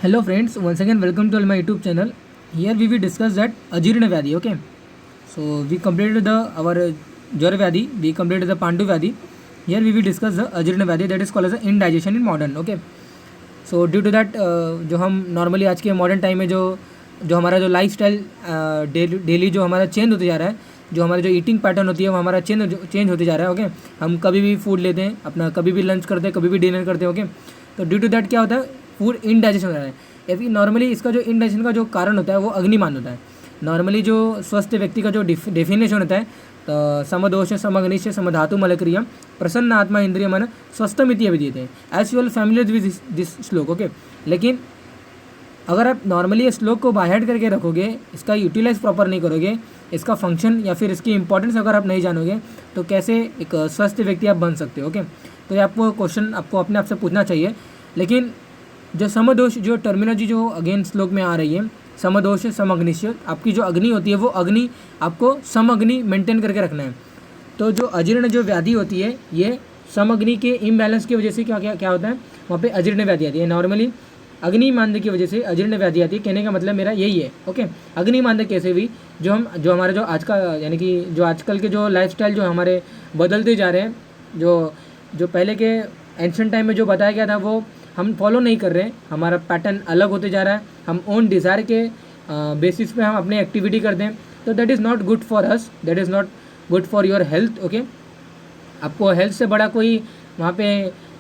Hello friends, once again welcome to my YouTube channel. Here we will discuss that Ajirna Vyadhi. Okay, so we completed our Jwar Vyadhi, we completed the Pandu Vyadhi. Here we will discuss the Ajirna Vyadhi, that is called as indigestion in modern. Okay, so due to that जो हम normally आज के modern time में जो जो हमारा जो life style daily जो हमारा चेंज होते जा रहा है, जो हमारा जो ईटिंग पैटर्न होती है वो हमारा चेंज होते जा रहा है. ओके, हम कभी भी फूड लेते हैं अपना, कभी भी लंच करते हैं, कभी भी डिनर करते हैं. ओके, तो ड्यू टू दैट क्या होता है, फूड इनडाइजेशन हो रहा है. या फिर नॉर्मली इसका जो इनडाइजेशन का जो कारण होता है वो अग्निमान होता है. नॉर्मली जो स्वस्थ व्यक्ति का जो डेफिनेशन होता है, तो समदोष समग्निश्च समधातु मलक्रियम प्रसन्न आत्मा इंद्रिय मन स्वस्थमिति अभिधीयते हैं. As you all familiar with this shloka. Okay, लेकिन अगर आप नॉर्मली ये श्लोक को बाय हेड करके रखोगे, इसका यूटिलाइज प्रॉपर नहीं करोगे, इसका फंक्शन या फिर इसकी इंपॉर्टेंस अगर आप नहीं जानोगे, तो कैसे एक स्वस्थ व्यक्ति आप बन सकते हो. ओके, तो ये आपको क्वेश्चन आपको अपने आप से पूछना चाहिए. लेकिन जो समदोष जो टर्मिनोलॉजी जो अगेन श्लोक में आ रही है, समदोष समग्निश्च, आपकी जो अग्नि होती है वो अग्नि आपको समअग्नि मेंटेन करके रखना है. तो जो अजीर्ण जो व्याधि होती है, ये समअग्नि के इम्बैलेंस की वजह से क्या क्या क्या होता है, वहाँ पे अजीर्ण व्याधि आती है. नॉर्मली अग्नि मांद्य की वजह से अजीर्ण व्याधि आती है. कहने का मतलब मेरा यही है. ओके, अग्नि मांद्य कैसे हुई, जो हमारा जो आज का यानी कि जो आजकल के जो लाइफस्टाइल जो हमारे बदलते जा रहे हैं, जो पहले के एंशिएंट टाइम में जो बताया गया था वो हम फॉलो नहीं कर रहे हैं. हमारा पैटर्न अलग होते जा रहा है. हम ओन डिज़ायर के बेसिस पे हम अपनी एक्टिविटी करते हैं. तो that is not good for us, that is not good for your health. Okay, आपको हेल्थ से बड़ा कोई वहाँ पे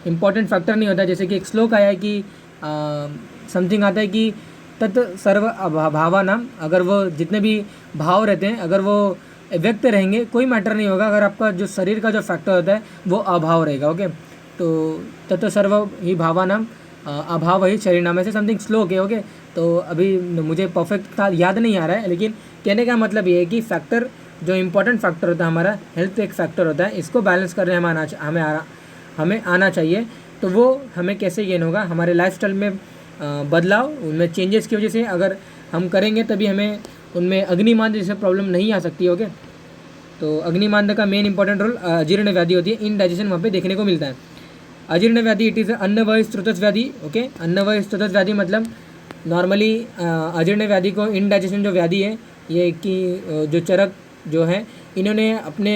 इम्पॉर्टेंट फैक्टर नहीं होता. जैसे कि एक श्लोक आया है कि समथिंग आता है कि तत् सर्व भावानाम, अगर वो जितने भी भाव रहते हैं अगर वो व्यक्त रहेंगे कोई मैटर नहीं होगा. अगर आपका जो शरीर का जो फैक्टर होता है वो अभाव रहेगा. ओके, तो तत् सर्व ही भावानाम अभाव ही शरीर नाम, ऐसे समथिंग श्लोक है. ओके, तो अभी मुझे परफेक्ट याद नहीं आ रहा है, लेकिन कहने का मतलब ये है कि फैक्टर जो इम्पोर्टेंट फैक्टर होता है हमारा हेल्थ एक फैक्टर होता है, इसको बैलेंस करने हमें आना चाहिए. तो वो हमें कैसे गेन होगा, हमारे लाइफस्टाइल में बदलाव, उनमें चेंजेस की वजह से अगर हम करेंगे तभी हमें उनमें अग्निमांद्य जैसे प्रॉब्लम नहीं आ सकती. ओके, तो अग्निमांद्य का मेन इंपॉर्टेंट रोल अजीर्ण व्याधि होती है, इनडाइजेशन वहाँ पे देखने को मिलता है. अजीर्ण व्याधि इट इज़ अन्नवायु स्रोतस व्याधि. ओके, अन्नवायु स्रोतस व्याधि मतलब नॉर्मली अजीर्ण व्याधि को इनडाइजेशन जो व्याधि है ये कि जो चरक जो है इन्होंने अपने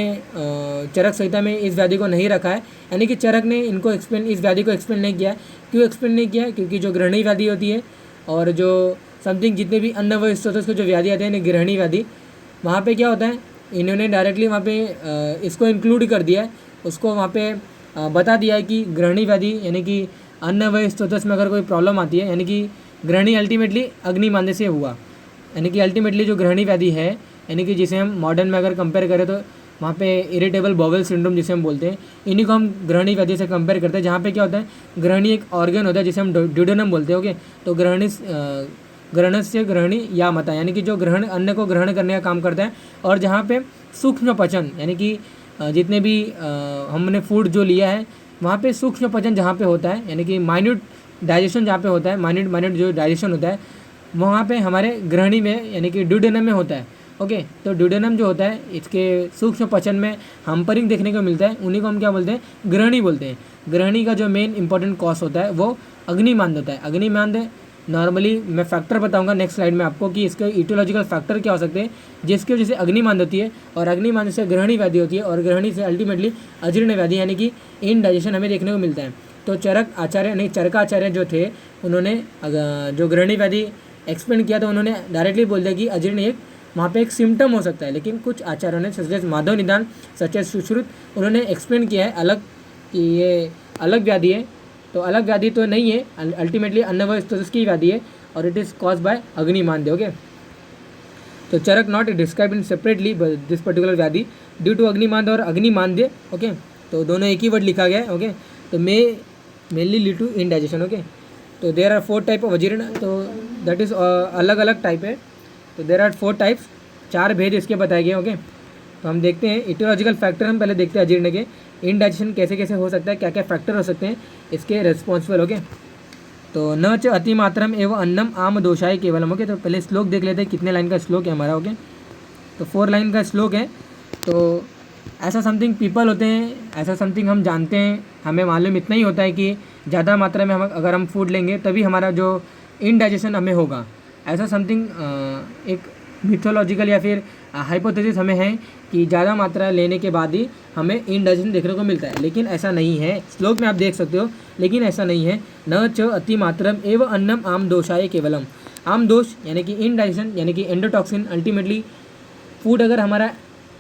चरक संहिता में इस व्याधि को नहीं रखा है, यानी कि चरक ने इस व्याधि को एक्सप्लेन नहीं किया है. क्यों एक्सप्लेन नहीं किया है, क्योंकि जो ग्रहणी व्याधि होती है और जो समथिंग जितने भी अन्नवायु स्रोतस को जो व्याधि आते हैं ग्रहणी व्याधि, वहाँ पे क्या होता है, इन्होंने डायरेक्टली वहाँ पे इसको इंक्लूड कर दिया है. उसको वहाँ पे बता दिया है कि ग्रहणी व्याधि यानी कि अन्नवायु स्रोतस में अगर कोई प्रॉब्लम आती है, यानी कि ग्रहणी अल्टीमेटली अग्निमांद्य से हुआ, यानी कि अल्टीमेटली जो ग्रहणी व्याधि है, यानी कि जिसे हम मॉडर्न में अगर कंपेयर करें तो वहाँ पे इरिटेबल बाउल सिंड्रोम जिसे हम बोलते हैं, इन्हीं को हम ग्रहणी व्याधि से कंपेयर करते हैं. जहाँ पे क्या होता है, ग्रहणी एक ऑर्गन होता है जिसे हम ड्यूडेनम बोलते हैं. ओके, तो ग्रहण से ग्रहणी या मता, यानी कि जो ग्रहण अन्न को ग्रहण करने का काम करता है. और जहाँ पे सूक्ष्म पचन, यानी कि जितने भी हमने फूड जो लिया है वहाँ पे सूक्ष्म पचन जहाँ पे होता है, यानी कि माइन्यूट डाइजेशन जहाँ पे होता है, माइन्यूट जो डाइजेशन होता है वहाँ पे हमारे ग्रहणी में यानी कि ड्यूडेनम में होता है. ओके, तो ड्यूडेनम जो होता है इसके सूक्ष्म पचन में हैम्परिंग देखने को मिलता है. उन्हीं को हम क्या बोलते हैं, ग्रहणी बोलते हैं. ग्रहणी का जो मेन इंपॉर्टेंट कॉज होता है वो अग्निमांद्य होता है. अग्निमांद्य नॉर्मली मैं फैक्टर बताऊंगा नेक्स्ट स्लाइड में आपको कि इसके इटियोलॉजिकल फैक्टर क्या हो सकते हैं जिसकी वजह से अग्निमांद्य होती है, और अग्निमांद्य से ग्रहणी व्याधि होती है, और ग्रहणी से अल्टीमेटली अजीर्ण व्याधि यानी कि इनडाइजेशन हमें देखने को मिलता है. तो चरकाचार्य जो थे उन्होंने जो ग्रहणी व्याधि एक्सप्लेन किया तो उन्होंने डायरेक्टली बोल दिया कि अजीर्ण एक वहाँ पे एक सिम्टम हो सकता है. लेकिन कुछ आचार्यों ने सच माधव निदान सच सुश्रुत उन्होंने एक्सप्लेन किया है अलग कि ये अलग व्याधि है. तो अलग व्याधि तो नहीं है, अल्टीमेटली अन्नवायु स्रोतस की व्याधि है और इट इज़ कॉज बाय अग्निमांद्य. ओके, तो Charak not describe in separately this particular व्याधि ड्यू टू अग्निमांद्य और अग्निमांद्य. ओके, तो दोनों एक ही वर्ड लिखा गया है. ओके, तो mainly lead to indigestion. Okay, तो there are 4 type of ajirna, तो दैट इज़ अलग अलग टाइप है. तो देर आर 4 टाइप्स, 4 भेद इसके बताए गए. ओके, तो हम देखते हैं इटियोलॉजिकल फैक्टर. हम पहले देखते हैं अजीर्ण के इनडाइजेशन कैसे कैसे हो सकता है, क्या क्या फैक्टर हो सकते हैं इसके रिस्पॉन्सिबल. ओके, तो न च अतिमात्रम एवं अन्नम आम दोषाय केवलम. ओके, तो पहले श्लोक देख लेते हैं कितने लाइन का श्लोक है हमारा. ओके, तो 4 लाइन का श्लोक है. तो ऐसा समथिंग पीपल होते हैं, ऐसा समथिंग हम जानते हैं, हमें मालूम इतना ही होता है कि ज़्यादा मात्रा में हम अगर हम फूड लेंगे तभी हमारा जो इनडाइजेशन हमें होगा, ऐसा समथिंग एक मिथोलॉजिकल या फिर हाइपोथेसिस हमें है कि ज़्यादा मात्रा लेने के बाद ही हमें इनडाइजेशन देखने को मिलता है, लेकिन ऐसा नहीं है। श्लोक में आप देख सकते हो, लेकिन ऐसा नहीं है। न च अति मात्रम एवं अन्नम आम दोषाय केवलम। आम दोष यानी कि इनडाइजेशन यानी कि एंडोटॉक्सिन, अल्टीमेटली फूड अगर हमारा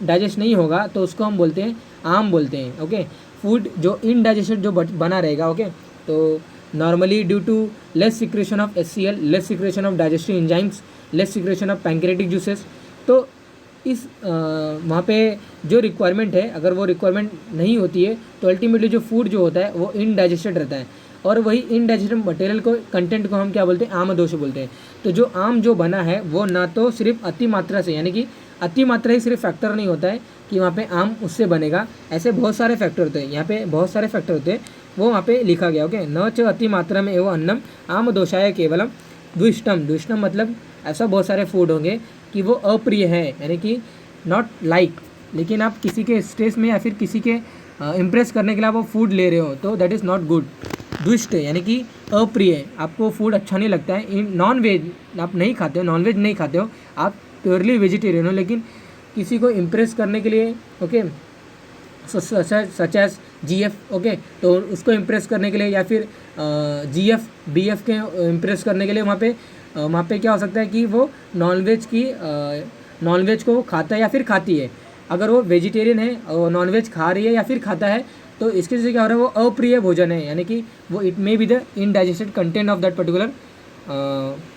डाइजेस्ट नहीं होगा तो उसको हम बोलते हैं आम बोलते हैं। ओके, फूड जो इनडाइजेशन जो बना रहेगा, ओके, तो normally due to less secretion of HCl, less secretion of digestive enzymes, less secretion of pancreatic juices, तो इस वहाँ पे जो रिक्वायरमेंट है, अगर वो रिक्वायरमेंट नहीं होती है तो अल्टीमेटली जो फूड जो होता है वो इनडाइजेस्टेड रहता है, और वही इनडाइजेस्टेड मटेरियल को, कंटेंट को हम क्या बोलते हैं, आम दोष बोलते हैं। तो जो आम जो बना है वो ना तो सिर्फ अति मात्रा से, यानी कि अति मात्रा ही सिर्फ फैक्टर नहीं होता है कि वहाँ पे आम उससे बनेगा, ऐसे बहुत सारे फैक्टर होते हैं, यहाँ पे बहुत सारे फैक्टर होते हैं, वो वहाँ पे लिखा गया। ओके, न च अति मात्रा में एवं अन्नम आम दोषाय केवलम द्विष्टम। द्विष्टम मतलब ऐसा बहुत सारे फूड होंगे कि वो अप्रिय है, यानी कि नॉट लाइक, लेकिन आप किसी के स्ट्रेस में या फिर किसी के इम्प्रेस करने के लिए आप वो फूड ले रहे हो तो दैट इज़ नॉट गुड। दुष्ट यानी कि अप्रिय, आपको फूड अच्छा नहीं लगता है, इन नॉन वेज आप नहीं खाते हो, नॉन वेज नहीं खाते हो, आप प्योरली वेजिटेरियन हो, लेकिन किसी को इम्प्रेस करने के लिए, okay, such as GF, okay, तो उसको इम्प्रेस करने के लिए या फिर GF BF के इम्प्रेस करने के लिए वहाँ पे क्या हो सकता है कि वो नॉनवेज को वो खाता है या फिर खाती है। अगर वो वेजिटेरियन है और नॉनवेज खा रही है या फिर खाता है तो इसके से क्या हो रहा है, वो अप्रिय भोजन है, यानी कि वो it may be the indigested content of that particular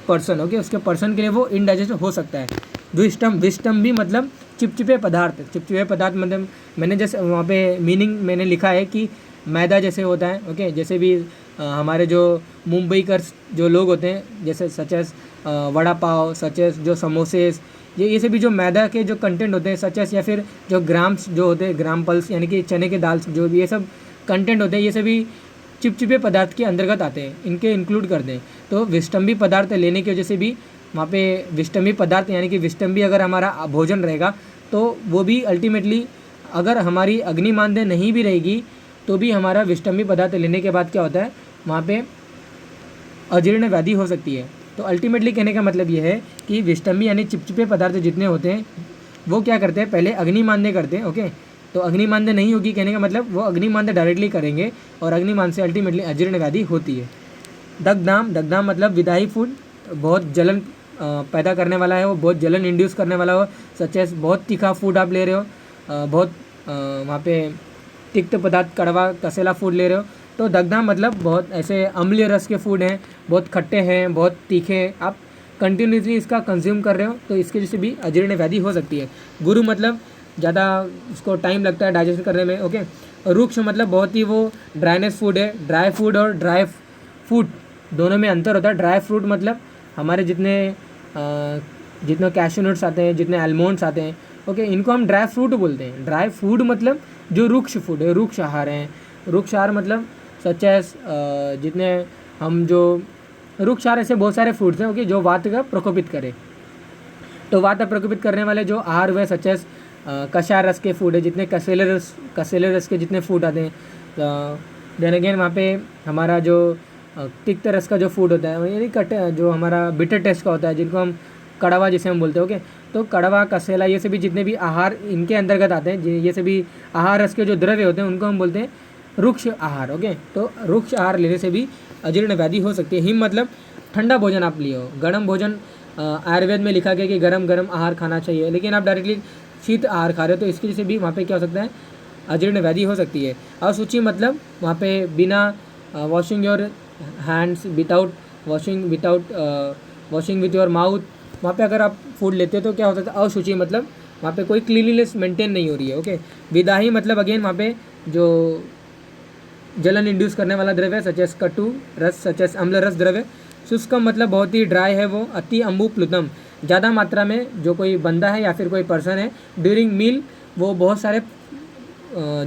person. Okay, उसके पर्सन के लिए वो इनडाइजेस्ट हो सकता है। द्विष्टम, विष्टम भी मतलब चिपचिपे पदार्थ। चिपचिपे पदार्थ मतलब मैंने जैसे वहाँ पे मीनिंग मैंने लिखा है कि मैदा जैसे होता है। ओके, जैसे भी हमारे जो मुंबई कर जो लोग होते हैं, जैसे such as vada pav, such as जो समोसेस, ये सभी जो मैदा के जो कंटेंट होते हैं, सच एस या फिर जो ग्राम्स जो होते हैं, ग्राम पल्स यानी कि चने के दाल, जो भी ये सब कंटेंट होते हैं, ये सभी चिपचिपे पदार्थ के अंतर्गत आते हैं, इनके इंक्लूड करते हैं। तो विष्टम्भी पदार्थ लेने की वजह से भी वहाँ पे विष्टम्भी पदार्थ यानी कि विष्टम्भी अगर हमारा भोजन रहेगा तो वो भी अल्टीमेटली, अगर हमारी अग्निमांद्य नहीं भी रहेगी तो भी हमारा विष्टम्भी पदार्थ लेने के बाद क्या होता है, वहाँ पे अजीर्ण व्याधि हो सकती है। तो अल्टीमेटली कहने का मतलब ये है कि विष्टम्भी यानी चिपचिपे पदार्थ जितने होते हैं वो क्या करते हैं, पहले अग्निमांद्य करते हैं। ओके, तो अग्निमांद्य नहीं होगी कहने का मतलब वो अग्निमांद्य डायरेक्टली करेंगे और अग्निमांद्य से अल्टीमेटली अजीर्ण व्याधि होती है। दग्धाम, दग्धाम मतलब विदाई फूड, बहुत जलन पैदा करने वाला है, वो बहुत जलन इंड्यूस करने वाला हो, सच एस बहुत तीखा फूड आप ले रहे हो, बहुत वहाँ पे तिक्त पदार्थ, कड़वा कसेला फूड ले रहे हो, तो दग्धाम मतलब बहुत ऐसे अम्लीय रस के फूड हैं, बहुत खट्टे हैं, बहुत तीखे हैं, आप कंटिन्यूसली इसका कंज्यूम कर रहे हो तो इसके वजह से भी अजीर्ण व्याधि हो सकती है। गुरु मतलब ज़्यादा उसको टाइम लगता है डाइजेस्ट करने में। ओके, रुक्ष मतलब बहुत ही वो ड्राइनेस फूड है। ड्राई फूड और ड्राई फूड दोनों में अंतर होता है। ड्राई फ्रूट मतलब हमारे जितने कैश्यू नट्स आते हैं, जितने आलमंड्स आते हैं, ओके, इनको हम ड्राई फ्रूट बोलते हैं। ड्राई फूड मतलब जो रुक्ष फूड है, रुक्ष आहार हैं। रुक्ष आहार मतलब सच एस जितने हम जो रुक्ष आहार, ऐसे बहुत सारे फूड्स हैं, ओके, जो वात का प्रकोपित करे। तो वात प्रकोपित करने वाले जो आहार हुए सच एस कषाय रस के फूड है, जितने कसेले रस के जितने फूड आते हैं। देन अगेन वहाँ पे हमारा जो तिक्त रस का जो फूड होता है, यानी जो हमारा बिटर टेस्ट का होता है, जिनको हम कड़वा जिसे हम बोलते हैं। ओके, तो कड़वा, कसेला, ये सभी जितने भी आहार इनके अंतर्गत आते हैं, ये सभी आहार रस के जो द्रव्य होते हैं उनको हम बोलते हैं रुक्ष आहार। ओके, तो रुक्ष आहार लेने से भी अजीर्ण व्याधि हो सकती है। हिम मतलब ठंडा भोजन आप लिए हो। गर्म भोजन आयुर्वेद में लिखा गया कि गरम आहार खाना चाहिए, लेकिन आप डायरेक्टली शीत आहार खा रहे हो तो इसकी वजह से भी वहाँ पे क्या हो सकता है, अजीर्ण व्याधि हो सकती है। अशुचि मतलब वहाँ पे बिना washing your hands, without washing with your mouth, वहाँ पे अगर आप फूड लेते हो तो क्या हो सकता है, अशुचि मतलब वहाँ पे कोई क्लीनलीनेस मेंटेन नहीं हो रही है। ओके, विदाही मतलब अगेन वहाँ पे जो जलन इंड्यूस करने वाला द्रव्य सच एस कटु रस, सच एस अम्ल रस द्रव्य। शुष्कम मतलब बहुत ही ड्राई है वो। अति अम्बु प्लुतम, ज़्यादा मात्रा में जो कोई बंदा है या फिर कोई पर्सन है ड्यूरिंग मील वो बहुत सारे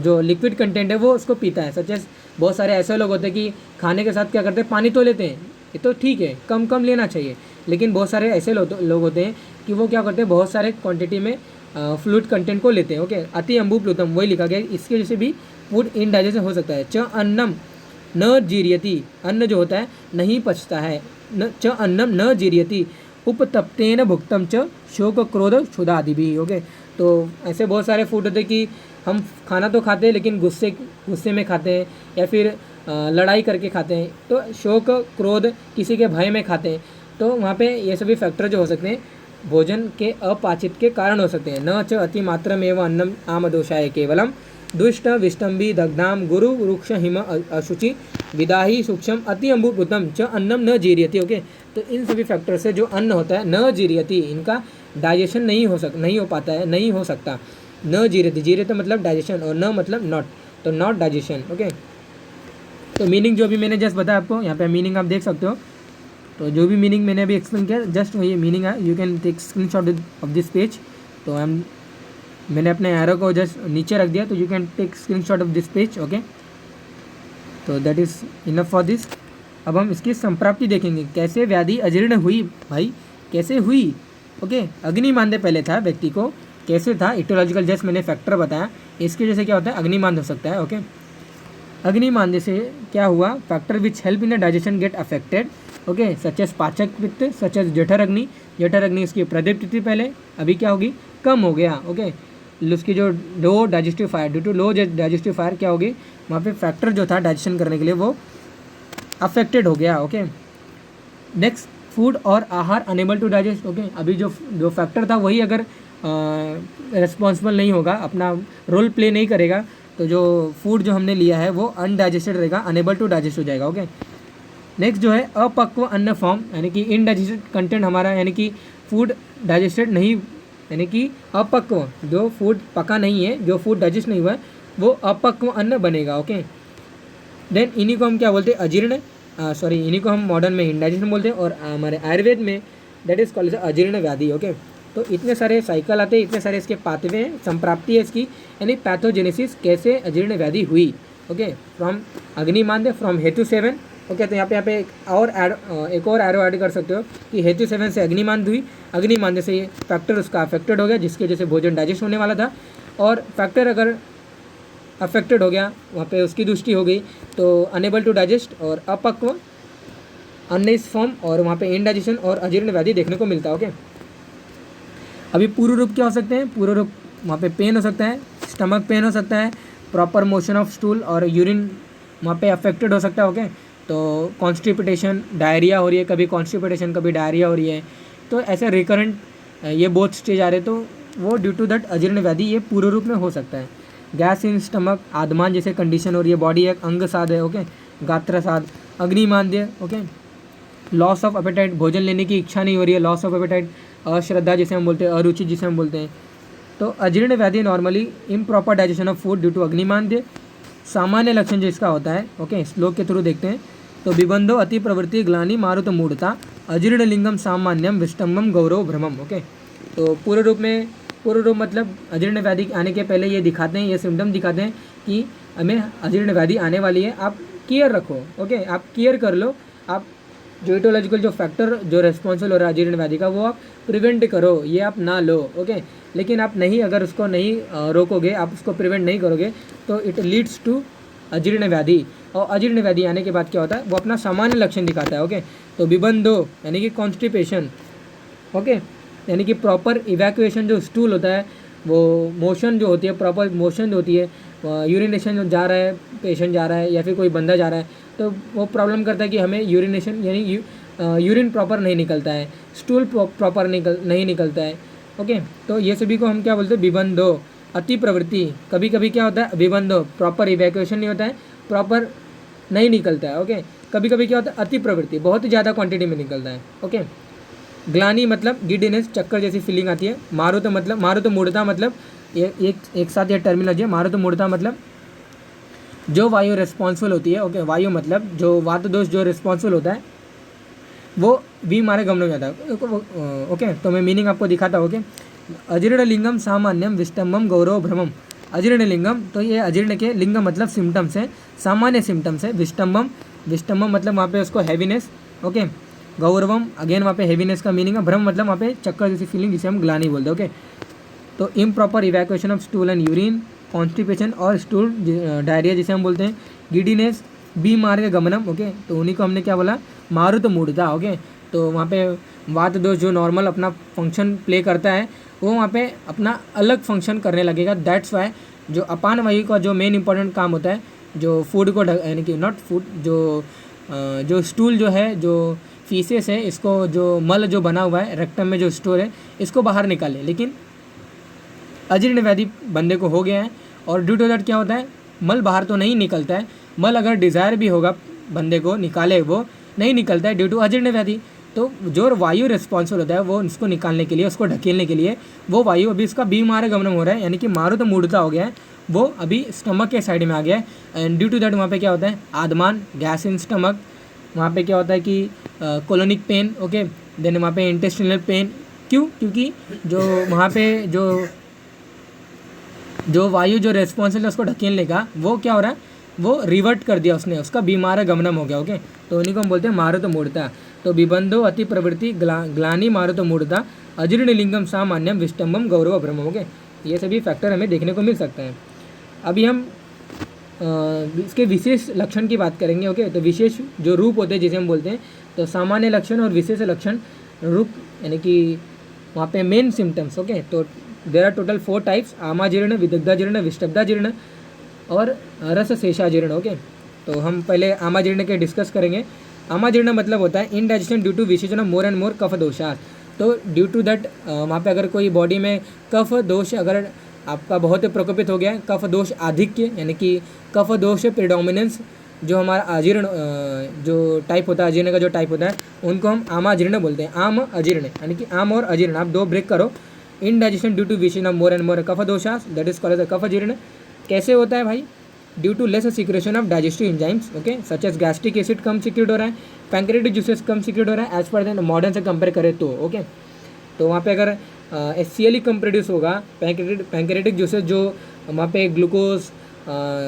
जो लिक्विड कंटेंट है वो उसको पीता है। सच एस बहुत सारे ऐसे लोग होते हैं कि खाने के साथ क्या करते हैं, पानी तो लेते हैं, ये तो ठीक है, कम लेना चाहिए, लेकिन बहुत सारे ऐसे लोग होते हैं कि वो क्या करते हैं, बहुत सारे क्वांटिटी में फ्लूइड कंटेंट को लेते हैं। ओके, अति अम्बु प्लुतम वही लिखा गया, इसकी वजह से भी फूड इनडाइजेशन हो सकता है। च अन्नम न जीर्यति, अन्न जो होता है नहीं पचता है। च अन्नम न जीर्यति उपतप्तेन भुक्तम च शोक क्रोध क्षुधादि भी। ओके, तो ऐसे बहुत सारे फूड होते हैं कि हम खाना तो खाते हैं लेकिन गुस्से में खाते हैं, या फिर लड़ाई करके खाते हैं, तो शोक क्रोध किसी के भय में खाते हैं, तो वहाँ पे ये सभी फैक्टर जो हो सकते हैं भोजन के अपाचित के कारण हो सकते हैं। न च अति मात्रमेव अन्नम आमदोषाय केवलम दुष्ट विष्टम्बी दग्धाम गुरु वृक्ष हिम अशुचि विदाही सूक्ष्म अति अम्बुभूतम च अन्नम न जीर्यति। ओके, तो इन सभी फैक्टर से जो अन्न होता है न जीर्यति, इनका डाइजेशन नहीं हो पाता है, नहीं हो सकता। न जीर्यति, जीर्यति मतलब डाइजेशन और न मतलब नॉट, तो नॉट डाइजेशन। ओके, तो मीनिंग जो अभी मैंने जस्ट बताया आपको, यहाँ पे मीनिंग आप देख सकते हो। तो जो भी मीनिंग मैंने अभी एक्सप्लेन किया जस्ट वही मीनिंग है। You can take screenshot of this page. तो मैंने अपने एरो को जस्ट नीचे रख दिया, तो you can take screenshot of this page. Okay, तो that is enough for this. अब हम इसकी संप्राप्ति देखेंगे, कैसे व्याधि अजीर्ण हुई भाई, कैसे हुई। ओके, अग्निमांद्य पहले था व्यक्ति को, कैसे था इटियोलॉजिकल, जस्ट मैंने फैक्टर बताया, इसके वजह से क्या होता है अग्निमांद हो सकता है। ओके, अग्निमांद्य से क्या हुआ, factor which help in the digestion get affected. Okay, such as pachak pitta, such as जठर अग्नि, जठर अग्नि इसकी प्रदीप्त थी पहले, अभी क्या होगी कम हो गया। ओके, उसकी जो low digestive fire, due to low digestive fire क्या होगी, वहाँ पे फैक्टर जो था डाइजेशन करने के लिए वो अफेक्टेड हो गया। ओके, नेक्स्ट फूड और आहार अनेबल टू डाइजेस्ट। ओके, अभी जो फैक्टर था वही अगर रिस्पॉन्सिबल नहीं होगा, अपना रोल प्ले नहीं करेगा, तो जो फूड जो हमने लिया है वो अनडाइजेस्टेड रहेगा, अनेबल टू डाइजेस्ट हो जाएगा। ओके, नेक्स्ट जो है अपक्व अन्न फॉर्म, यानी कि इनडाइजेस्टेड कंटेंट हमारा, यानी कि फूड डाइजेस्टेड नहीं, यानी कि अपक्व, जो फूड पका नहीं है, जो फूड डाइजेस्ट नहीं हुआ है वो अपक्व अन्न बनेगा। ओके, देन इन्हीं को हम क्या बोलते हैं अजीर्ण, इन्हीं को हम मॉडर्न में इंडाइजेशन बोलते हैं, और हमारे आयुर्वेद में दैट इज कॉल्ड अजीर्ण व्याधि। ओके, तो इतने सारे साइकिल आते हैं, इतने सारे इसके पाथवे हैं, संप्राप्ति है इसकी, यानी पैथोजेनेसिस, कैसे अजीर्ण व्याधि हुई। ओके, फ्रॉम अग्निमांद्य, फ्रॉम हेतु सेवन। ओके, तो यहाँ पे एक और एरो ऐड कर सकते हो कि हेतु सेवन से अग्निमांद हुई, अग्निमांद्य से ये फैक्टर उसका अफेक्टेड हो गया, जिसकी वजह से भोजन डाइजेस्ट होने वाला था, और फैक्टर अगर अफेक्टेड हो गया वहाँ पे उसकी दृष्टि हो गई, तो अनेबल टू डाइजेस्ट और अपक्व अन्न इस फॉर्म, और वहाँ पे इनडाइजेशन और अजीर्ण व्याधि देखने को मिलता है। ओके, अभी पूर्व रूप क्या हो सकते हैं, पूर्व रूप वहाँ पे पेन हो सकता है, स्टमक पेन हो सकता है, प्रॉपर मोशन ऑफ स्टूल और यूरिन वहाँ पे अफेक्टेड हो सकता है। ओके, तो कॉन्स्टिपेशन, डायरिया हो रही है, कभी कॉन्स्टिपेशन कभी डायरिया हो रही है, तो ऐसे रिकरेंट ये बोथ स्टेज आ रहे, तो वो ड्यू टू दैट अजीर्ण व्याधि ये पूर्व रूप में हो सकता है। गैस इन स्टमक, आदमान जैसे कंडीशन हो रही है, बॉडी एक अंग साध है। ओके, गात्रसाध, अग्निमांद्य। ओके, लॉस ऑफ एपेटाइट, भोजन लेने की इच्छा नहीं हो रही है, लॉस ऑफ एपेटाइट, अश्रद्धा जिसे हम बोलते हैं, अरुचि जिसे हम बोलते हैं। तो अजीर्ण व्याधि normally improper digestion of food due to अग्निमांद्य। सामान्य लक्षण जिसका होता है, ओके, श्लोक के थ्रू देखते हैं, तो विबंधो अति प्रवृत्ति ग्लानि मारुत मूढ़ता अजीर्ण लिंगम सामान्यम विष्टम्बम गौरव भ्रमम। ओके, तो पूर्व रूप मतलब अजीर्ण व्याधि आने के पहले ये दिखाते हैं, ये सिम्टम दिखाते हैं कि हमें अजीर्ण व्याधि आने वाली है, आप केयर रखो। ओके, आप केयर कर लो, आप जो इटोलॉजिकल जो फैक्टर जो रेस्पॉन्सिबल हो रहा है अजीर्ण व्याधि का वो आप प्रिवेंट करो, ये आप ना लो। ओके, लेकिन आप नहीं, अगर उसको नहीं रोकोगे, आप उसको प्रिवेंट नहीं करोगे, तो इट लीड्स टू अजीर्ण व्याधि, और अजीर्ण व्याधि आने के बाद क्या होता है वो अपना सामान्य लक्षण दिखाता है। ओके, तो विबंधो यानी कि कॉन्स्टिपेशन। ओके, यानी कि प्रॉपर इवैक्यूएशन जो स्टूल होता है, वो मोशन जो होती है, प्रॉपर मोशन जो होती है, यूरिनेशन जो जा रहा है, पेशेंट जा रहा है या फिर कोई बंदा जा रहा है, तो वो प्रॉब्लम करता है कि हमें यूरिनेशन यानी यूरिन प्रॉपर नहीं निकलता है, स्टूल प्रॉपर नहीं निकलता है। ओके, तो ये सभी को हम क्या बोलते हैं विबंधो, अति प्रवृत्ति। कभी कभी क्या होता है विबंधो, प्रॉपर इवैक्यूएशन नहीं होता है, प्रॉपर नहीं निकलता है। ओके, कभी कभी क्या होता है अति प्रवृत्ति, बहुत ही ज़्यादा क्वांटिटी में निकलता है। ओके, ग्लानी मतलब गिडीनेस, चक्कर जैसी फीलिंग आती है। मारुत मतलब, मारुत मूढ़ता मतलब एक साथ ये टर्मिनोलॉजी है। मारुत मूढ़ता मतलब जो वायु रिस्पॉन्सिबल होती है। ओके, वायु मतलब जो वात दोष जो रिस्पॉन्सिबल होता है वो भी हमारे गमन में जाता है। ओके, तो मैं मीनिंग आपको दिखाता हूँ। ओके, अजीर्ण लिंगम सामान्यम विष्टम्बम गौरव भ्रमम। अजीर्ण लिंगम, तो ये अजीर्ण के लिंग मतलब सिम्टम्स है, सामान्य सिम्टम्स है। विष्टम्बम, विष्टम्बम मतलब वहाँ पे उसको हैवीनेस। ओके, गौरवम अगेन वहाँ पे हैवीनेस का मीनिंग है। भ्रम मतलब वहाँ पे चक्कर जैसी फीलिंग जिसे हम ग्लानी बोलते हैं। ओके, तो improper evacuation of stool and urine, constipation और स्टूल डायरिया जिसे हम बोलते हैं। गिडीनेस, बी मार्ग गमनम। ओके, तो उन्हीं को हमने क्या बोला मारुत मूढ़ता। ओके, तो वहाँ पे वात दोष जो नॉर्मल अपना फंक्शन प्ले करता है वो वहाँ पे अपना अलग फंक्शन करने लगेगा। दैट्स वाई जो अपान वायु का जो मेन इंपॉर्टेंट काम होता है, जो फूड को यानी कि नॉट फूड, जो स्टूल जो है, जो फीसेस है, इसको जो मल जो बना हुआ है रेक्टम में जो स्टोर है, इसको बाहर निकाले। लेकिन अजीर्ण व्याधि बंदे को हो गया है और ड्यू टू दैट क्या होता है, मल बाहर तो नहीं निकलता है। मल अगर डिज़ायर भी होगा बंदे को निकाले, वो नहीं निकलता है ड्यू टू अजीर्ण व्याधि। तो जो वायु रिस्पॉन्सिबल होता है वो इसको निकालने के लिए, उसको ढकेलने के लिए, वो वायु अभी इसका बीमार गमन हो रहा है, यानी कि मारुत मूढ़ता हो गया है, वो अभी स्टमक के साइड में आ गया है। एंड ड्यू टू दैट वहाँ पे क्या होता है, आदमान, गैस इन स्टमक, वहाँ पे क्या होता है कि कोलोनिक पेन। ओके, देन वहाँ पे इंटेस्टिनल पेन। क्यों? क्योंकि जो वहाँ पे जो वायु जो रेस्पॉन्सिबल है उसको ढकेलने का, वो क्या हो रहा है, वो रिवर्ट कर दिया उसने, उसका बीमार गमनम हो गया। ओके, तो उन्हीं को हम बोलते हैं मारुत मूढ़ता। तो विबंधो अति प्रवृत्ति ग्लानि मारुत मूढ़ता अजीर्ण लिंगम सामान्यम विष्टम्बम गौरव भ्रमम। ओके, ये सभी फैक्टर हमें देखने को मिल सकते हैं। अभी हम इसके विशेष लक्षण की बात करेंगे। ओके, तो विशेष जो रूप होते हैं जिसे हम बोलते हैं, तो सामान्य लक्षण और विशेष लक्षण रूप, यानी कि वहाँ पे मेन सिम्टम्स। ओके, तो देर आर टोटल 4 टाइप्स, आमाजीर्ण, विदग्धाजीर्ण, विष्टब्धाजीर्ण और रसशेषाजीर्ण। ओके, तो हम पहले आमाजीर्ण के डिस्कस करेंगे। आमाजीर्ण मतलब होता है इनडाइजेशन ड्यू टू विशेषण मोर एंड मोर कफ दोषास। तो ड्यू टू दैट वहाँ पे अगर कोई बॉडी में कफ दोष अगर आपका बहुत प्रकोपित हो गया है, कफ दोष आधिक्य, यानी कि कफ दोष प्रिडोमिनेंस, जो हमारा अजीर्ण जो टाइप होता है, अजीर्ण का जो टाइप होता है, उनको हम आमाजीर्ण बोलते हैं। आम अजीर्ण यानी कि आम और अजीर्ण, आप 2 ब्रेक करो। इनडाइजेशन ड्यू टू विशेषण मोर एंड मोर कफ दोषास, दैट इज कॉल्ड एज कफ अजीर्ण। कैसे होता है भाई? Due to less secretion of digestive enzymes. Okay, such as gastric acid कम सिक्रेट हो रहा है, पैंक्रेटिक जूसेस कम सिक्रेट हो रहा है एज पर देन मॉडर्न से कंपेयर करें तो। ओके, तो वहाँ पे अगर HCl कम प्रोड्यूस होगा, पैंक्रेटिक जूसेस जो वहाँ पे glucose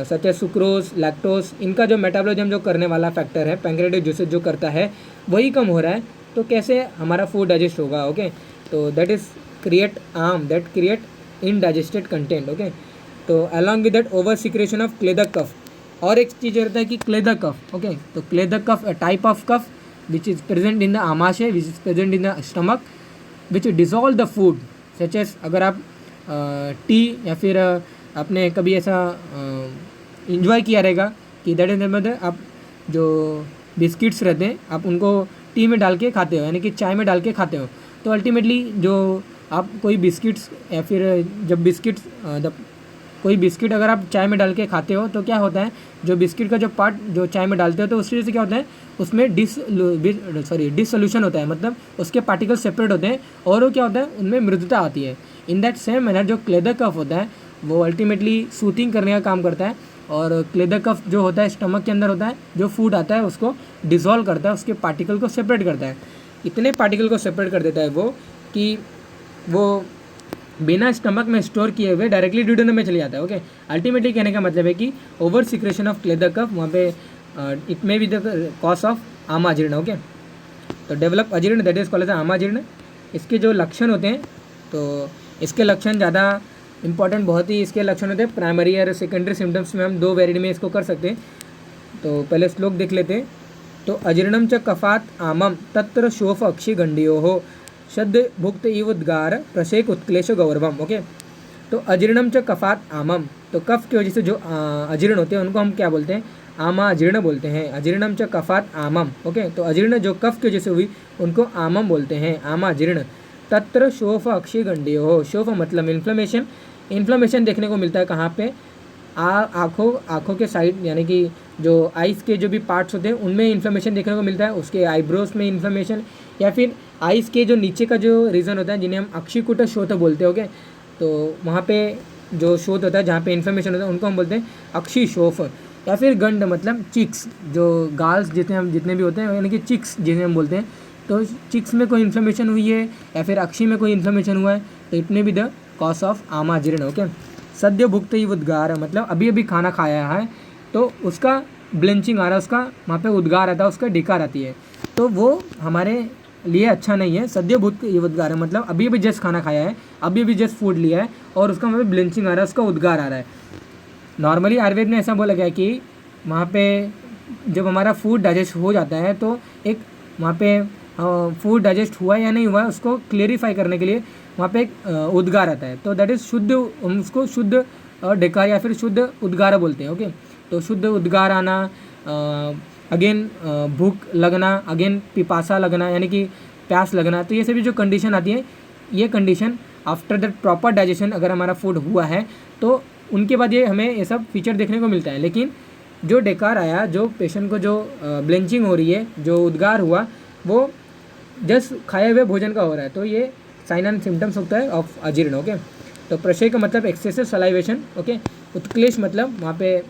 such as sucrose, lactose, इनका जो मेटाबॉलिज्म जो करने वाला फैक्टर है, पैंक्रेटिक जूसेस जो करता है, वही कम हो रहा है, तो कैसे हमारा फूड डाइजेस्ट होगा? ओके, तो that is create that create indigested content. Okay, तो along with that over secretion of क्लेदक कफ। और एक चीज़ रहता है कि क्लेदक कफ। ओके, तो क्लेदक कफ अ टाइप ऑफ कफ which is present in the आमाशय, which is present in the stomach, which dissolve the food. Such as अगर आप टी या फिर आपने कभी ऐसा इंजॉय किया रहेगा कि दैट इज मतलब आप जो बिस्किट्स रहते हैं आप उनको टी में डाल के खाते हो, यानी कि चाय में डाल के खाते हो, तो अल्टीमेटली जो आप कोई बिस्किट्स या फिर जब बिस्किट्स कोई बिस्किट अगर आप चाय में डाल के खाते हो तो क्या होता है, जो बिस्किट का जो पार्ट जो चाय में डालते हो तो उस वजह से क्या होता है, उसमें डिसोल्यूशन होता है, मतलब उसके पार्टिकल सेपरेट होते हैं और वो क्या होता है, उनमें मृदुता आती है। इन दैट सेम मैनर जो क्लेदर कफ होता है वो अल्टीमेटली सूथिंग करने का काम करता है, और क्लेदर कफ जो होता है स्टमक के अंदर होता है, जो फूड आता है उसको डिसॉल्व करता है, उसके पार्टिकल को सेपरेट करता है। इतने पार्टिकल को सेपरेट कर देता है वो कि वो बिना स्टमक में स्टोर किए हुए डायरेक्टली ड्यूडेनम में चले जाता है। ओके, अल्टीमेटली कहने का मतलब है कि ओवर सिक्रेशन ऑफ क्लेदर कफ, वहाँ पे it may be the cause of आमाजीर्ण। ओके, तो डेवलप अजीर्ण, दैट इज कॉल्ड एज आमाजीर्ण। इसके जो लक्षण होते हैं, तो इसके लक्षण ज़्यादा इंपॉर्टेंट बहुत ही इसके लक्षण होते हैं। प्राइमरी और सेकेंडरी सिम्टम्स में हम 2 वेरिएंट में इसको कर सकते हैं। तो पहले श्लोक देख लेते हैं। तो अजीर्णम च कफात आमम तत्र शोफ अक्षी गंडियो हो शब्द भुक्त इव उद्गार प्रशेक उत्क्लेश गौरवम। ओके, तो अजीर्णम च कफात आमम, तो कफ की वजह से जो अजीर्ण होते हैं उनको हम क्या बोलते हैं, आमा अजीर्ण बोलते हैं। अजीर्णम च कफात आमम। ओके, तो अजीर्ण जो कफ की वजह से हुई उनको आमम बोलते हैं, आमा अजीर्ण। तत्र शोफ अक्षी गंडियो हो, शोफ मतलब इन्फ्लेमेशन, इन्फ्लेमेशन देखने को मिलता है कहाँ पे, आँखों के साइड, यानी कि जो आइज़ के जो भी पार्ट्स होते हैं उनमें इन्फ्लेमेशन देखने को मिलता है, उसके आईब्रोज में इन्फ्लेमेशन, या फिर आइज़ के जो नीचे का जो रीजन होता है जिन्हें हम अक्षिकुट शोथ बोलते हैं। ओके, तो वहाँ पे जो शोथ होता है जहाँ पे इन्फ्लेमेशन होता है उनको हम बोलते हैं अक्षी शोफ, या फिर गंड मतलब चिक्स, जो गाल्स जितने भी होते हैं यानी कि चिक्स जिन्हें हम बोलते हैं। तो चिक्स में कोई इन्फ्लेमेशन हुई है या फिर अक्षी में कोई इन्फ्लेमेशन हुआ है तो it may be the cause of आमाजीर्ण। ओके, सद्य भुक्त ही उद्गार मतलब अभी अभी खाना खाया है तो उसका ब्लेंचिंग आ रहा है, उसका वहाँ पे उद्गार आता है, उसका डिकार आती है, तो वो हमारे लिए अच्छा नहीं है। सद्य भुक्त ये उद्गार है मतलब अभी अभी जस्ट खाना खाया है, अभी अभी जस्ट फूड लिया है और उसका वहाँ पे ब्लेंचिंग आ रहा है, उसका उद्गार आ रहा है। नॉर्मली आयुर्वेद में ऐसा बोला गया है कि वहाँ पे जब हमारा फूड डाइजेस्ट हो जाता है तो एक वहाँ पे फूड डाइजेस्ट हुआ या नहीं हुआ उसको क्लेरिफाई करने के लिए वहाँ पे एक उद्गार आता है, तो दैट इज़ शुद्ध, हम उसको शुद्ध डकार या फिर शुद्ध उद्गार बोलते हैं। ओके, तो शुद्ध उद्गार आना, अगेन भूख लगना, अगेन पिपासा लगना यानी कि प्यास लगना, तो ये सभी जो कंडीशन आती है, ये condition after that proper digestion अगर हमारा फूड हुआ है तो उनके बाद ये हमें ये सब फीचर देखने को मिलता है। लेकिन जो डेकार आया, जो पेशेंट को जो ब्लेंचिंग हो रही है, जो उद्गार हुआ, वो जस्ट खाए हुए भोजन का हो रहा है, तो ये साइन एंड सिम्टम्स होता है ऑफ अजीर्ण। ओके, तो प्रशय का मतलब एक्सेसिव सलाइवेशन। ओके, उत्क्लेश मतलब वहाँ पे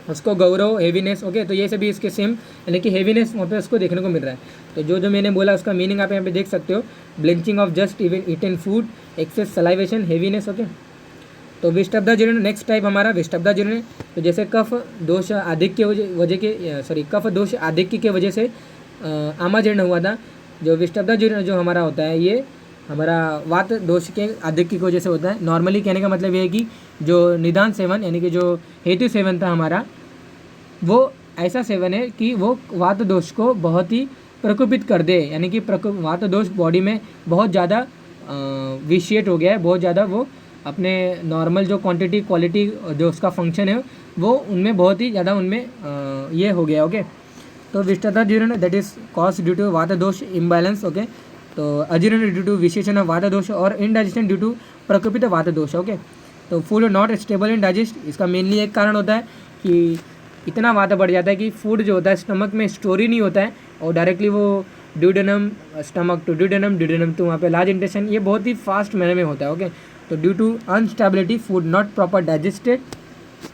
उसको गौरव, हेवीनेस। ओके, तो ये सभी इसके सेम, यानी कि हेवीनेस वहाँ पे उसको देखने को मिल रहा है। तो जो जो मैंने बोला उसका मीनिंग आप यहाँ पे देख सकते हो, blanching of just eaten food, excess salivation, heaviness. Okay, तो विष्टब्धा जीर्ण नेक्स्ट टाइप हमारा विष्टब्धा जीर्ण। तो जैसे कफ दोष आधिक्य कफ दोष आधिक्य के वजह से आमाजीर्ण हुआ था। जो विष्टब्धा जीर्ण जो हमारा होता है, ये हमारा वात दोष के आधिक्य की वजह से होता है। नॉर्मली कहने का मतलब ये है कि जो निदान सेवन यानी कि जो हेतु सेवन था हमारा, वो ऐसा सेवन है कि वो वात दोष को बहुत ही प्रकोपित कर दे, यानी कि वात दोष बॉडी में बहुत ज़्यादा विशिएट हो गया है, बहुत ज़्यादा वो अपने नॉर्मल जो क्वांटिटी क्वालिटी जो उसका फंक्शन है वो उनमें बहुत ही ज़्यादा उनमें ये हो गया। ओके, तो विष्टब्धा jirna that is cause due to vata dosha imbalance. Okay, तो अजीर्ण ड्यू टू विशेषण ऑफ वात दोष और इनडाइजेशन ड्यू टू प्रकोपित वात दोष। ओके, तो food not stable in digest, इसका मेनली एक कारण होता है कि इतना वात बढ़ जाता है कि फूड जो होता है स्टमक में स्टोर ही नहीं होता है और डायरेक्टली वो duodenum, stomach to duodenum, duodenum to वहाँ पे लार्ज इंटेस्टाइन, ये बहुत ही फास्ट मैनर में होता है। ओके, तो due to unstability food not proper digested.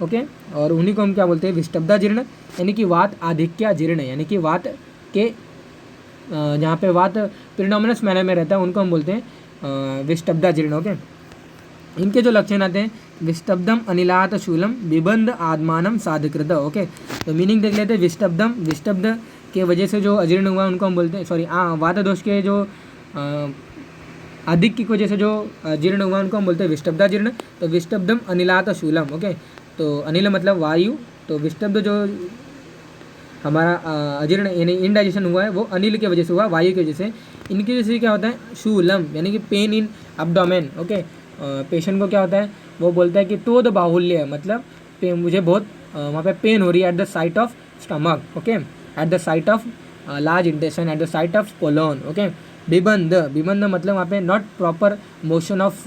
Okay, और उन्हीं को हम क्या बोलते हैं, विष्टब्धा जीर्ण, यानी कि वात आधिक्य जीर्ण, यानी कि वात के जहाँ पे वात प्रिडोमिनेंस मैनर में रहता है उनको हम बोलते हैं विष्टब्धा जीर्ण। ओके, इनके जो लक्षण आते हैं, विष्टब्धम अनिलात शूलम बिबंध आत्मानम साधिकृत। ओके, तो मीनिंग देख लेते हैं। विष्टब्धम, विष्टब्ध के वजह से जो अजीर्ण हुआ उनको हम बोलते हैं, वात दोष के जो आधिक्य की वजह से जो जीर्ण हुआ उनको हम बोलते हैं विष्टब्धा जीर्ण। तो विष्टब्धम अनिलात शूलम। ओके, तो अनिल मतलब वायु, तो विष्टब्ध जो हमारा अजीर्ण यानी इनडाइजेशन हुआ है वो अनिल की वजह से हुआ, वायु की वजह से। इनकी वजह से क्या होता है, शूलम यानी कि pain in abdomen. Okay, patient को क्या होता है, वो बोलता है कि तोद बाहुल्य, मतलब मुझे बहुत वहाँ पे पेन हो रही है at the site of stomach. Okay, at the site of large intestine, at the site of colon. Okay, बिबंध, बिबंध मतलब वहाँ पे not proper motion of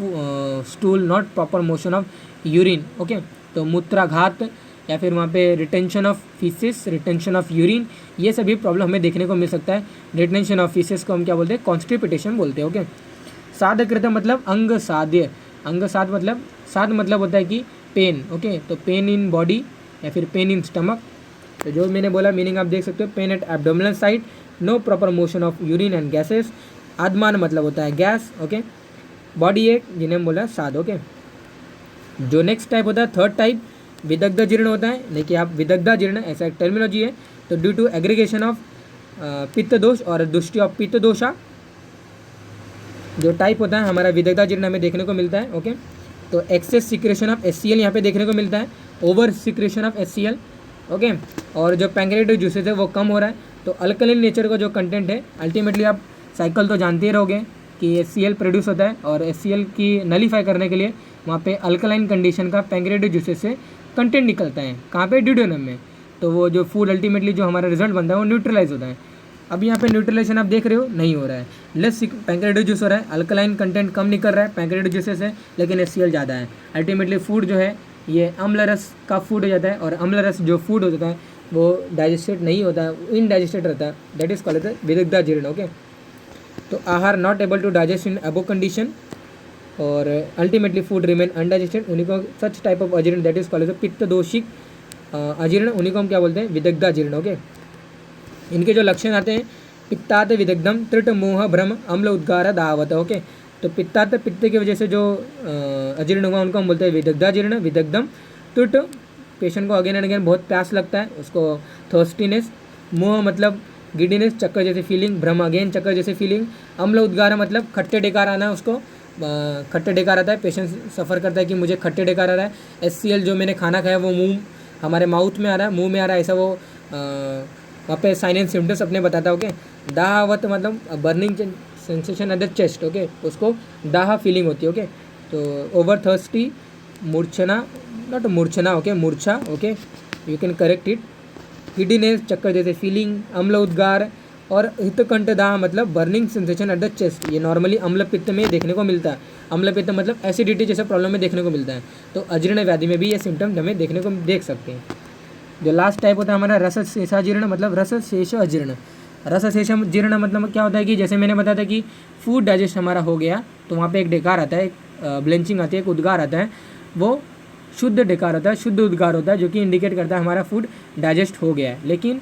stool, not proper motion of urine. Okay, तो मूत्राघात या फिर वहाँ पे retention of faeces, retention of urine, ये सभी प्रॉब्लम हमें देखने को मिल सकता है। रिटेंशन ऑफ फीसिस को हम क्या बोलते हैं, कॉन्स्टिपेशन बोलते हैं। ओके, साधकृत मतलब अंग साध्य, अंग साध मतलब, साध मतलब होता है कि पेन। ओके, तो पेन इन बॉडी या फिर पेन इन स्टमक। तो जो मैंने बोला मीनिंग आप देख सकते हो, pain at abdominal side, no proper motion of urine and gases. आत्मान मतलब होता है गैस। ओके, बॉडी एक जिन्हें हम बोला साध। ओके, जो नेक्स्ट टाइप होता है थर्ड टाइप विदग्ध जीर्ण होता है, नहीं कि आप विदग्धा जीर्ण ऐसा एक टर्मिनोलॉजी है। तो ड्यू टू एग्रीगेशन ऑफ पित्त दोष और दुष्टि ऑफ पित्त दोषा, जो टाइप होता है हमारा विदग्धा जीर्ण हमें देखने को मिलता है। ओके, तो एक्सेस सिक्रेशन ऑफ HCl यहाँ पे देखने को मिलता है, over secretion of HCl। Okay, और जो पैंक्रेटिक जूसेस है वो कम हो रहा है। तो अल्कलाइन नेचर का जो कंटेंट है, अल्टीमेटली आप साइकिल तो जानते ही रहोगे कि HCl प्रोड्यूस होता है और HCl की नलीफाई करने के लिए वहाँ पे अल्कलाइन कंडीशन का पैंक्रेटिक जूसेस से कंटेंट निकलता है, कहाँ पे, ड्यूडेनम में। तो वो जो फूड अल्टीमेटली जो हमारा रिजल्ट बनता है वो न्यूट्रलाइज होता है। अब यहाँ पे न्यूट्रलाइजेशन आप देख रहे हो नहीं हो रहा है, लेस पैंक्रेटिक जूस हो रहा है, अल्कलाइन कंटेंट कम निकल रहा है पैंक्रेटिक जूसेस है, लेकिन HCl ज़्यादा है। अल्टीमेटली फूड जो है ये अम्ल रस का फूड हो जाता है और अम्ल रस जो फूड हो जाता है वो डाइजेस्टेड नहीं होता है, इनडाइजेस्टेड रहता है, दैट इज कॉल्ड विदग्धा जीर्ण। ओके, तो आहार not able to digest in अबो कंडीशन और अल्टीमेटली फूड रिमेन अनडाइजेस्टेड, उन्हीं को सच टाइप ऑफ अजीर्ण दैट इज कॉल्ड पित्त दोषिक अजीर्ण, उन्हीं को हम क्या बोलते हैं, विदग्धा जीर्ण। ओके, इनके जो लक्षण आते हैं, पित्तात विदग्धम त्रिट मोह भ्रम अम्ल उद्गार दावत। ओके, तो पित्तात पित्त की वजह से जो अजीर्ण हुआ उनको हम बोलते हैं विदग्धा जीर्ण। विदग्धम त्रुट, पेशेंट को अगेन एंड अगेन बहुत प्यास लगता है, उसको थर्स्टीनेस। मोह मतलब गिडीनेस, चक्कर जैसे फीलिंग। भ्रम अगेन चक्कर जैसे फीलिंग। अम्ल उद्गार मतलब खट्टे डेकार आना, उसको खट्टे डेकार आता है, पेशेंट सफ़र करता है कि मुझे खट्टे डेकार आ रहा है। HCl जो मैंने खाना खाया वो मुंह हमारे माउथ में आ रहा है, मुंह में आ रहा है, ऐसा वो वहाँ पे साइन एंड सिम्टम्स अपने बताता है। ओके, दाहावत मतलब burning sensation at the chest. Okay, उसको दाहा फीलिंग होती है। ओके, तो ओवर थर्स्टी, मूर्छना, नॉट मूर्छना, ओके, मूर्छा, okay, you can correct it. Giddiness, चक्कर जैसे फीलिंग, अम्ल उद्गार, और हितकंठ दाह मतलब burning sensation at the chest. ये नॉर्मली अम्ल पित्त में देखने को मिलता है। अम्ल पित्त मतलब एसिडिटी जैसे प्रॉब्लम में देखने को मिलता है। तो अजीर्ण व्याधि में भी ये सिम्टम्स हमें देखने को देख सकते हैं। जो लास्ट टाइप होता है हमारा रस शेषाजीर्ण मतलब रस शेष अजीर्ण। रस शेष जीर्ण मतलब क्या होता है कि जैसे मैंने बताया था कि फूड डाइजेस्ट हमारा हो गया तो वहाँ पे एक डेकार आता है, एक ब्लेंचिंग आती है, एक उद्गार आता है। वो शुद्ध डेकार होता है, शुद्ध उद्गार होता है, जो कि इंडिकेट करता है हमारा फूड डाइजेस्ट हो गया है। लेकिन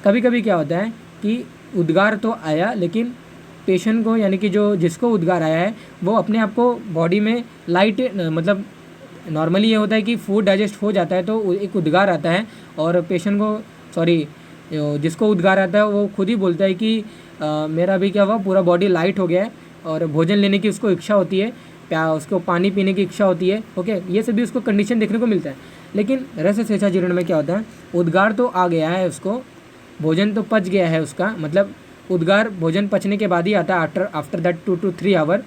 कभी कभी क्या होता है कि उद्गार तो आया लेकिन पेशेंट को, यानी कि जो जिसको उद्गार आया है वो अपने आप को बॉडी में लाइट, मतलब नॉर्मली ये होता है कि फूड डाइजेस्ट हो जाता है तो एक उद्गार आता है और पेशेंट को, सॉरी, जिसको उद्गार आता है वो खुद ही बोलता है कि मेरा अभी क्या हुआ, पूरा बॉडी लाइट हो गया है और भोजन लेने की उसको इच्छा होती है, उसको पानी पीने की इच्छा होती है। ओके, ये सभी उसको कंडीशन देखने को मिलता है। लेकिन रस शेषाजीर्ण में क्या होता है, उद्गार तो आ गया है, उसको भोजन तो पच गया है उसका, मतलब उद्गार भोजन पचने के बाद ही आता है, आफ्टर दैट 2 to 3 आवर,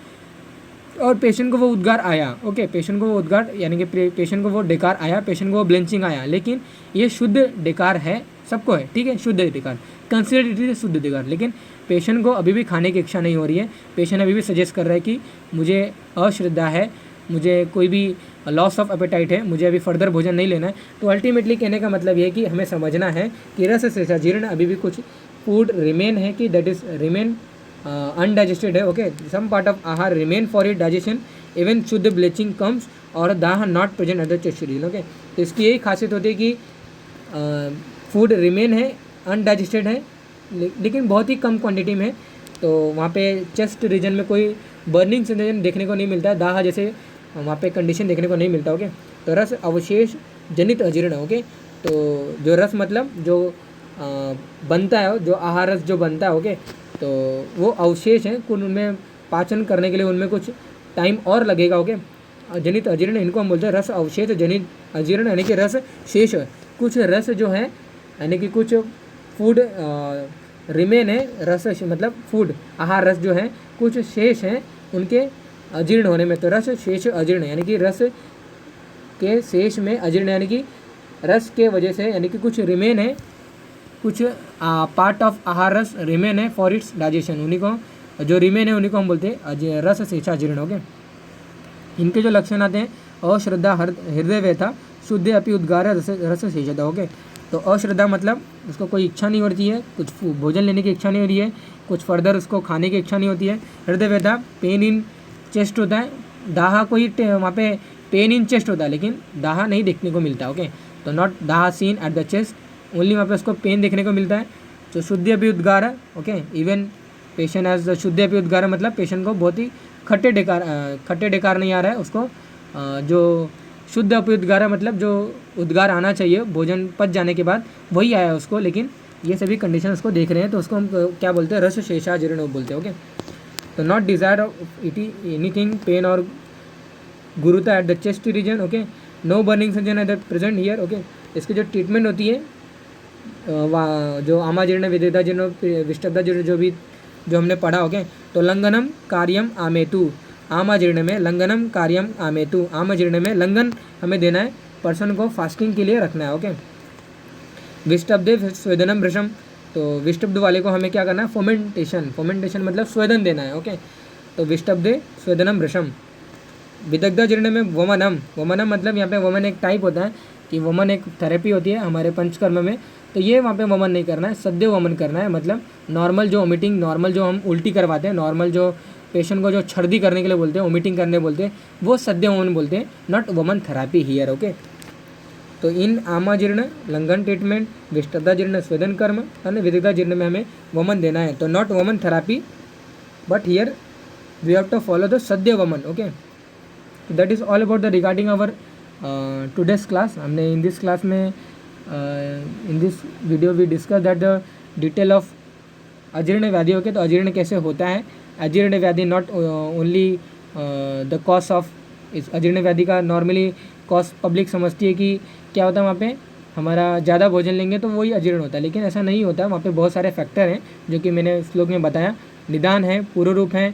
और पेशेंट को वो उद्गार आया। ओके, पेशेंट को वो उद्गार यानी कि पेशेंट को वो डेकार आया, पेशेंट को वो ब्लेंचिंग आया, लेकिन ये शुद्ध डेकार है, सबको है, ठीक है, शुद्ध डेकार, कंसिडर इट इज शुद्ध डेकार। लेकिन पेशेंट को अभी भी खाने की इच्छा नहीं हो रही है, पेशेंट अभी भी सजेस्ट कर रहा है कि मुझे अश्रद्धा है, मुझे कोई भी लॉस ऑफ एपेटाइट है, मुझे अभी फर्दर भोजन नहीं लेना है। तो अल्टीमेटली कहने का मतलब ये है कि हमें समझना है कि रस शेषाजीर्ण अभी भी कुछ फूड रिमेन है कि दैट इज रिमेन अनडाइजेस्टेड है। ओके, सम पार्ट ऑफ आहार remain for it digestion even शुद्ध ब्लीचिंग कम्स और दाह not present at the chest region. Okay, तो इसकी यही खासियत होती है कि फूड रिमेन है, अनडाइजेस्टेड है, लेकिन बहुत ही कम क्वांटिटी में है। तो वहाँ पे चेस्ट रीजन में कोई बर्निंग सेंसेशन देखने को नहीं मिलता है, दाह जैसे वहाँ पे कंडीशन देखने को नहीं मिलता। ओके, तो रस अवशेष जनित अजीर्ण। ओके, तो जो रस मतलब जो बनता है, जो आहार रस जो बनता है, ओके, तो वो अवशेष हैं, कुछ उनमें पाचन करने के लिए उनमें कुछ टाइम और लगेगा। ओके, जनित अजीर्ण इनको हम बोलते हैं रस अवशेष जनित अजीर्ण, यानी कि रस शेष, कुछ रस जो है यानी कि कुछ फूड रिमेन है, रस मतलब फूड आहार रस जो है कुछ शेष हैं उनके अजीर्ण होने में। तो रस शेष अजीर्ण यानी कि रस के शेष में अजीर्ण यानी कि रस के वजह से, यानी कि कुछ रिमेन है, कुछ पार्ट ऑफ आहार रस रिमेन है फॉर इट्स डाइजेशन, उन्हीं को जो रिमेन है उन्हीं को हम बोलते हैं रस शेषाजीर्ण। ओके, इनके जो लक्षण आते हैं अश्रद्धा, हृदय व्यथा, शुद्ध अपि उद्गार, रस शेषता। ओके, तो अश्रद्धा मतलब उसको कोई इच्छा नहीं होती है, कुछ भोजन लेने की इच्छा नहीं हो रही है, कुछ फर्दर उसको खाने की इच्छा नहीं होती है। हृदय व्यथा, पेन इन चेस्ट होता है। दाहा कोई वहाँ पे पेन इन चेस्ट होता है लेकिन दाहा नहीं देखने को मिलता। ओके, तो not daha seen at the chest, only वहाँ पे उसको पेन देखने को मिलता है। तो शुद्ध अपि उद्गार, ओके, इवन पेशेंट एज शुद्ध अपि उद्गार मतलब पेशेंट को बहुत ही खट्टे डेकार नहीं आ रहा है, उसको जो शुद्ध अपि उद्गार मतलब जो उद्गार आना चाहिए भोजन पच जाने के बाद वही आया उसको, लेकिन ये सभी कंडीशन उसको देख रहे हैं, तो उसको हम क्या बोलते हैं, रस शेषाजीर्ण बोलते हैं। ओके, तो not desire of it anything pain और गुरुता at the chest region. Okay, no burning sensation at the present here. Okay, इसकी जो ट्रीटमेंट होती है जो आमाजीर्ण, विदिताजीर्ण, विष्टब्धाजीर्ण जो हमने पढ़ा। ओके, तो लंघनम कार्यम आमेतु, आमाजीर्ण में लंघनम कार्यम आमेतु, आमाजीर्ण में लंघन हमें देना है, पर्सन को फास्टिंग के लिए रखना है। ओके, विष्टब्धे स्वेदनम भ्रशम, तो विष्टब्ध वाले को हमें क्या करना है, फोमेंटेशन मतलब स्वेदन देना है। ओके, तो विष्टब्धे स्वेदनम भ्रशम। विदग्धाजीर्ण में वमनम मतलब यहाँ पे वमन एक टाइप होता है कि वमन एक थेरेपी होती है हमारे पंचकर्म में, तो ये वहाँ पे वमन नहीं करना है, सद्य वमन करना है। मतलब नॉर्मल जो वोमिटिंग, नॉर्मल जो हम उल्टी करवाते हैं, नॉर्मल जो पेशेंट को जो छर्दी करने के लिए बोलते हैं, वोमिटिंग करने बोलते हैं, वो सद्य वमन बोलते हैं, नॉट वमन थेरापी हियर। ओके, तो इन आमाजीर्ण लंघन ट्रीटमेंट, विष्टब्धाजीर्ण स्वेदन कर्म और विदग्धाजीर्ण में हमें वमन देना है, तो नॉट वमन therapy but here we have to follow the सद्य वमन। Okay, that is all about the regarding our today's class. हमने इन दिस क्लास में in this video we discuss that the detail of अजीर्ण व्याधि। Okay, तो अजीर्ण कैसे होता है, अजीर्ण व्याधि not only the cause of इस अजीर्ण व्याधि का नॉर्मली कॉज पब्लिक समझती है कि क्या होता है वहाँ पे हमारा ज़्यादा भोजन लेंगे तो वही अजीर्ण होता है, लेकिन ऐसा नहीं होता। वहाँ पे बहुत सारे फैक्टर हैं जो कि मैंने श्लोक में बताया। निदान है, पूर्व रूप है,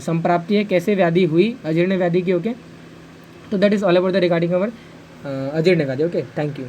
संप्राप्ति है, कैसे व्याधि हुई अजीर्ण व्याधि की। ओके, तो that is all about the regarding our अजीर्ण व्याधि। Okay, thank you.